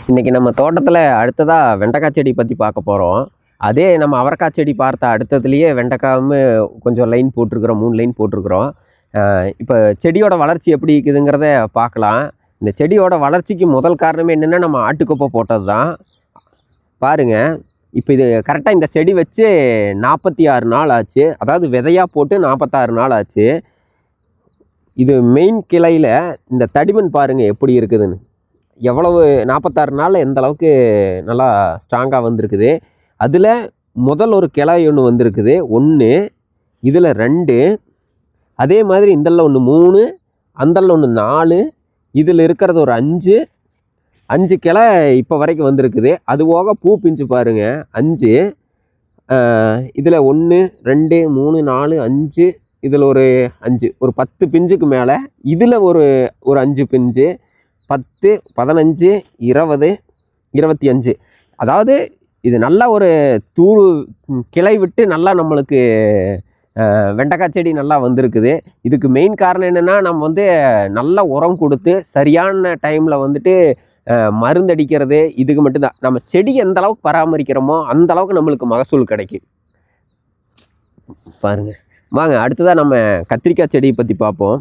இன்றைக்கி நம்ம தோட்டத்தில் அடுத்ததாக வெண்டைக்காய் செடி பற்றி பார்க்க போகிறோம். அதே நம்ம அவரைக்காய் செடி பார்த்த அடுத்ததுலேயே வெண்டைக்காயும் கொஞ்சம் லைன் போட்டிருக்கிறோம், 3 லைன் போட்டிருக்கிறோம். இப்போ செடியோட வளர்ச்சி எப்படி இருக்குதுங்கிறத பார்க்கலாம். இந்த செடியோட வளர்ச்சிக்கு முதல் காரணமே என்னென்னா நம்ம ஆட்டுக்கொப்பை போட்டது தான். பாருங்கள், இப்போ இது கரெக்டாக இந்த செடி வச்சு 46 நாள் ஆச்சு. அதாவது விதையாக போட்டு 46 நாள் ஆச்சு. இது மெயின் கிளையில் இந்த தடிமன் பாருங்கள் எப்படி இருக்குதுன்னு. எவ்வளவு 46 நாளில் எந்த அளவுக்கு நல்லா ஸ்ட்ராங்காக வந்திருக்குது. அதில் முதல் ஒரு கிளை ஒன்று வந்திருக்குது 1, இதில் 2, அதே மாதிரி இந்தல்ல ஒன்று 3, அந்தல்ல ஒன்று 4, இதில் இருக்கிறது ஒரு 5 கிளை இப்போ வரைக்கும் வந்திருக்குது. அது போக பூ பிஞ்சு பாருங்கள் 5, இதில் 1, 2, 3, 4, 5, இதில் ஒரு 5, ஒரு 10 பிஞ்சுக்கு மேலே. இதில் ஒரு 5 பிஞ்சு, 10, 15, 20, 25. அதாவது இது நல்லா ஒரு கிளை விட்டு நல்லா நம்மளுக்கு வெண்டைக்காய் செடி நல்லா வந்திருக்குது. இதுக்கு மெயின் காரணம் என்னென்னா, நம்ம வந்து நல்ல உரம் கொடுத்து சரியான டைமில் வந்துட்டு மருந்தடிக்கிறது. இதுக்கு மட்டும்தான். நம்ம செடி எந்த அளவுக்கு பராமரிக்கிறோமோ அந்த அளவுக்கு நம்மளுக்கு மகசூல் கிடைக்கும். பாருங்கள், வாங்க அடுத்ததாக நம்ம கத்திரிக்காய் செடியை பற்றி பார்ப்போம்.